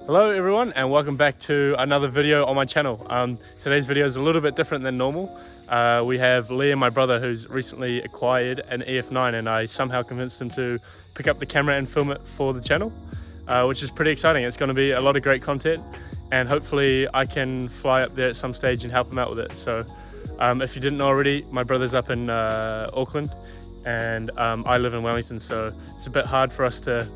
Hello everyone and welcome back to another video on my channel. Today's video is a little bit different than normal. We have Liam, my brother, who's recently acquired an EF9 and I somehow convinced him to pick up the camera and film it for the channel, which is pretty exciting. It's going to be a lot of great content and hopefully I can fly up there at some stage and help him out with it. So if you didn't know already, my brother's up in Auckland and I live in Wellington, so it's a bit hard for us to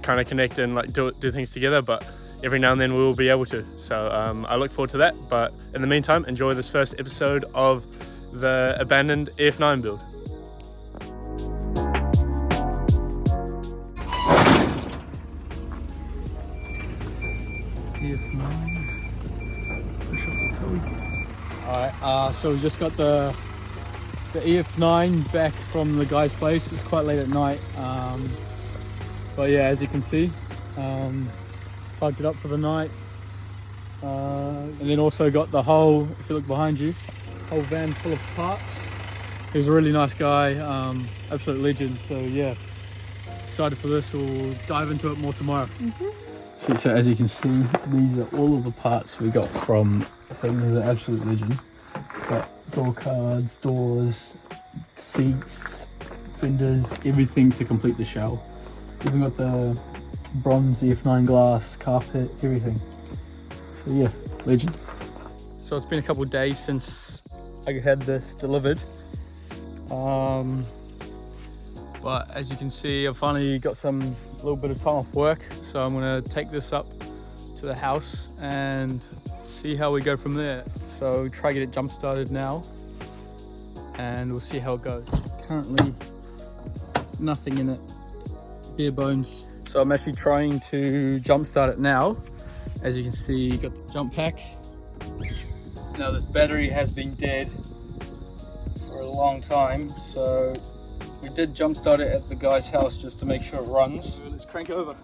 kind of connect and like do things together, but every now and then we will be able to. So I look forward to that, but in the meantime, enjoy this first episode of the abandoned EF9 build. EF9 fresh off the toy. Alright, so we just got the EF9 back from the guy's place. It's quite late at night. But yeah, as you can see, plugged it up for the night, and then also got the whole, if you look behind you, whole van full of parts. He was a really nice guy, absolute legend. So yeah, excited for this. We'll dive into it more tomorrow. So as you can see, these are all of the parts we got from him. He's an absolute legend. Got door cards, doors, seats, fenders, everything to complete the shell. Even got the bronze EF9 glass, carpet, everything. So yeah, legend. So it's been a couple of days since I had this delivered. But as you can see, I've finally got a little bit of time off work. So I'm gonna take this up to the house and see how we go from there. So try to get it jump started now and we'll see how it goes. Currently, nothing in it. Bare bones. So I'm actually trying to jump start it now. As you can see, got the jump pack. Now this battery has been dead for a long time, so we did jump start it at the guy's house just to make sure it runs. So let's crank it over.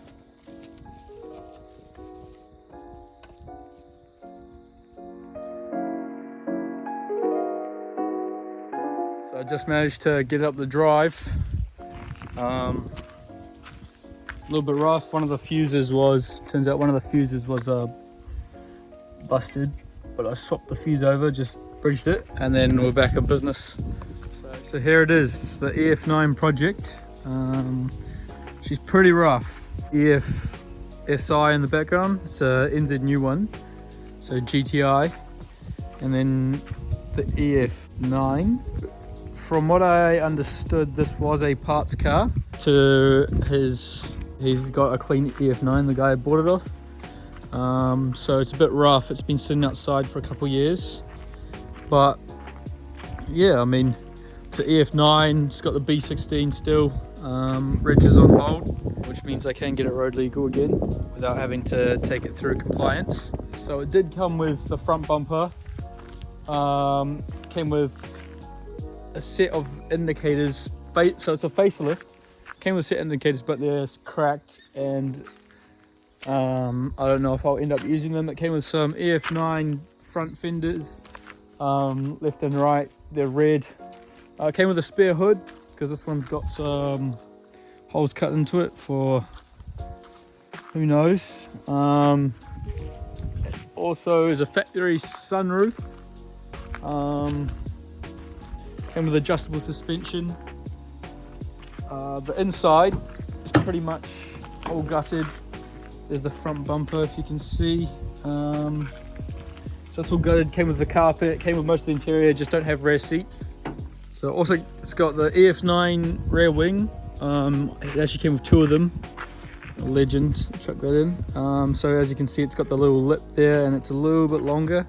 So I just managed to get up the drive. A little bit rough. Turns out one of the fuses was busted, but I swapped the fuse over, just bridged it, and then we're back in business. So here it is, the EF9 project. She's pretty rough. EF-SI in the background, it's a NZ new one, so GTI, and then the EF9. From what I understood, this was a parts car he's got a clean EF9, the guy bought it off. So it's a bit rough. It's been sitting outside for a couple of years. But yeah, I mean, it's an EF9, it's got the B16 still. Reg is on hold, which means I can get it road legal again without having to take it through compliance. So it did come with the front bumper. Came with a set of indicators, so it's a facelift. Came with set indicators, but they're cracked and I don't know if I'll end up using them. It came with some EF9 front fenders, left and right, they're red. Came with a spare hood because this one's got some holes cut into it for who knows. Also is a factory sunroof. Came with adjustable suspension. The inside is pretty much all gutted. There's the front bumper, if you can see. So it's all gutted. Came with the carpet, came with most of the interior, just don't have rear seats. So also it's got the EF9 rear wing. It actually came with two of them. Legend, chuck that in. So as you can see, it's got the little lip there and it's a little bit longer.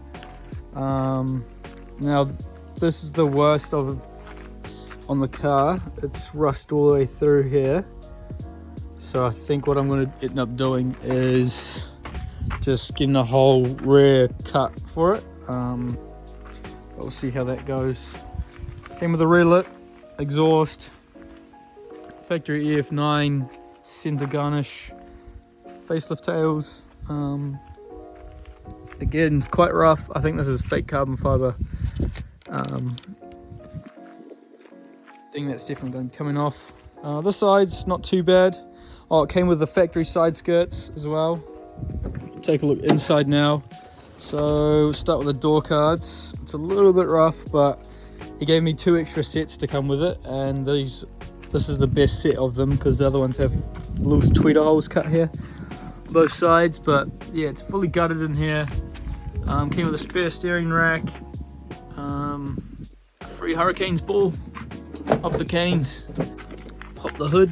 Now this is the worst on the car. It's rust all the way through here. So I think what I'm going to end up doing is just getting a whole rear cut for it. We'll see how that goes. Came with a rear lit, exhaust, factory EF9, center garnish, facelift tails. Again, it's quite rough. I think this is fake carbon fiber. Thing that's definitely going to be coming off. This side's not too bad. Oh, it came with the factory side skirts as well. take a look inside now. So start with the door cards. It's a little bit rough, but he gave me 2 extra sets to come with it, and this is the best set of them because the other ones have little tweeter holes cut here both sides. But yeah, it's fully gutted in here. Came with a spare steering rack, a free Hurricanes ball off the canes, pop the hood.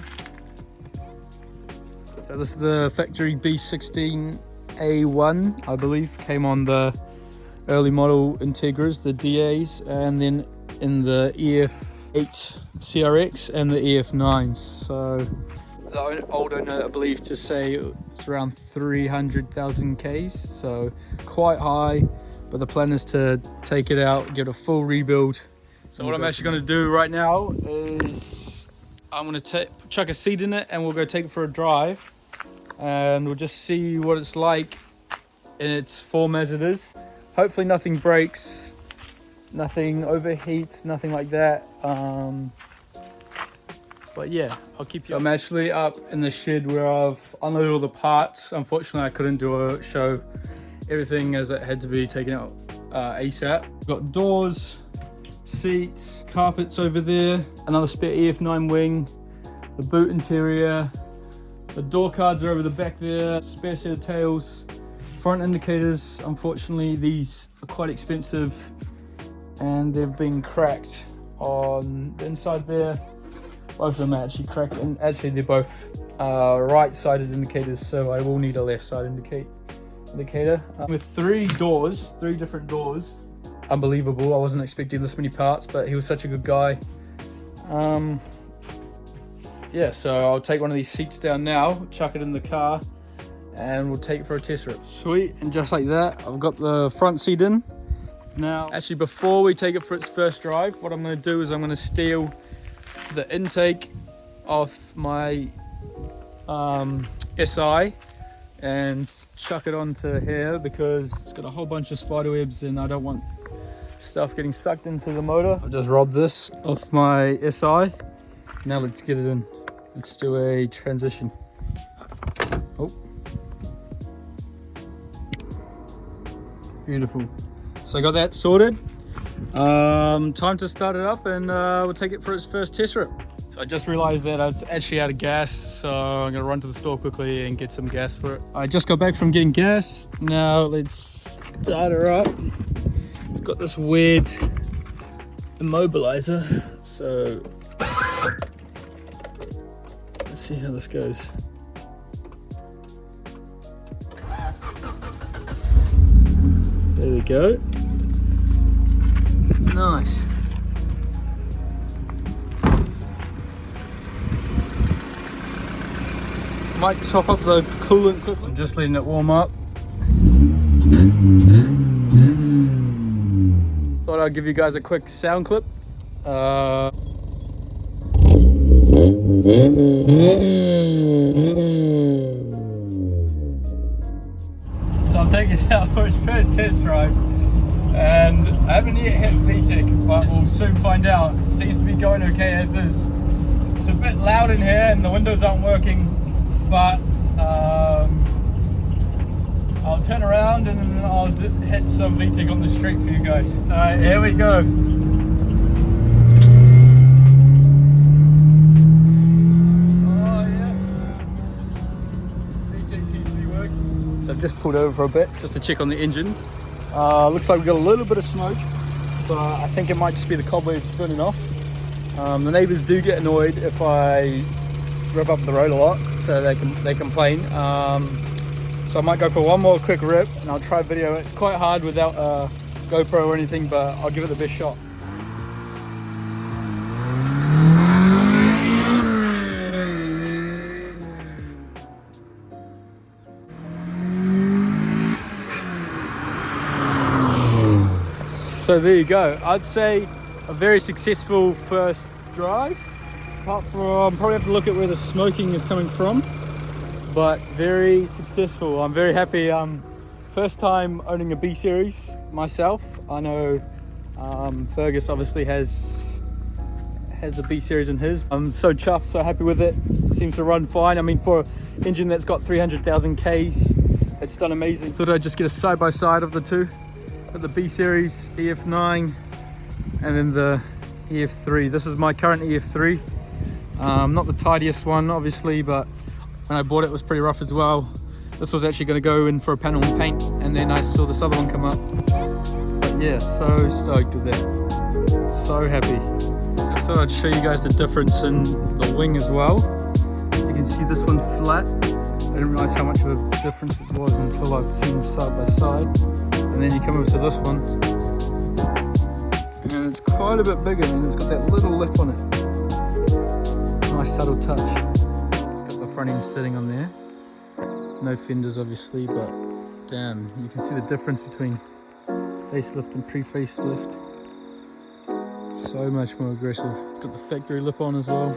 So this is the factory B16A1, I believe, came on the early model Integras, the DAs, and then in the EF8 CRX and the EF9s. So the old owner, I believe, to say it's around 300,000 Ks, so quite high. But the plan is to take it out, get a full rebuild. So what I'm actually going to do right now is I'm going to chuck a seat in it, and we'll go take it for a drive, and we'll just see what it's like in its form as it is. Hopefully nothing breaks, nothing overheats, nothing like that. But yeah, I'll keep you. So I'm actually up in the shed where I've unloaded all the parts. Unfortunately, I couldn't show everything as it had to be taken out ASAP. Got doors, seats, carpets over there, another spare EF9 wing, the boot interior, the door cards are over the back there, spare set of tails, front indicators. Unfortunately, these are quite expensive and they've been cracked on the inside there. Both of them are actually cracked, and actually they're both right-sided indicators, so I will need a left-side indicator. With 3 different doors. Unbelievable, I wasn't expecting this many parts, but he was such a good guy. Yeah, so I'll take one of these seats down now, chuck it in the car, and we'll take it for a test rip. Sweet, and just like that, I've got the front seat in. Now, actually before we take it for its first drive, what I'm going to do is I'm going to steal the intake off my SI and chuck it onto here because it's got a whole bunch of spider webs and I don't want stuff getting sucked into the motor. I'll just rob this off my SI. Now let's get it in. Let's do a transition. Oh, beautiful. So I got that sorted. Time to start it up, and we'll take it for its first test rip. So I just realized that it's actually out of gas, so I'm gonna run to the store quickly and get some gas for it. I just got back from getting gas. Now let's start her up. It's got this weird immobilizer, so let's see how this goes. There we go. Nice. Might top up the coolant quickly. I'm just letting it warm up. Thought I'd give you guys a quick sound clip. So I'm taking it out for its first test drive. And I haven't yet hit VTEC, but we'll soon find out. It seems to be going okay as is. It's a bit loud in here and the windows aren't working, but I'll turn around and then I'll hit some VTEC on the street for you guys. Alright, here we go. Oh yeah. VTEC seems to be working. So I've just pulled over for a bit just to check on the engine. Looks like we've got a little bit of smoke, but I think it might just be the cobwebs burning off. The neighbours do get annoyed if I rev up the road a lot, so they complain. So I might go for one more quick rip and I'll try video. It's quite hard without a GoPro or anything, but I'll give it the best shot. So there you go. I'd say a very successful first drive. Apart from, probably have to look at where the smoking is coming from, but very successful. I'm very happy. First time owning a B series myself. I know Fergus obviously has a B series in his. I'm so chuffed, so happy with it. Seems to run fine. I mean, for an engine that's got 300,000 Ks, It's done amazing. Thought I'd just get a side-by-side of the two. Got the B series EF9 and then the EF3. This is my current EF3. Not the tidiest one obviously, but when I bought it was pretty rough as well. This was actually going to go in for a panel and paint, and then I saw this other one come up. But yeah, so stoked with that. So happy. Just thought I'd show you guys the difference in the wing as well. As you can see, this one's flat. I didn't realize how much of a difference it was until I've seen them side by side. And then you come over to this one, and it's quite a bit bigger, and it's got that little lip on it. Nice subtle touch. It's got the front end sitting on there. No fenders obviously, but damn, you can see the difference between facelift and pre-facelift. So much more aggressive. It's got the factory lip on as well.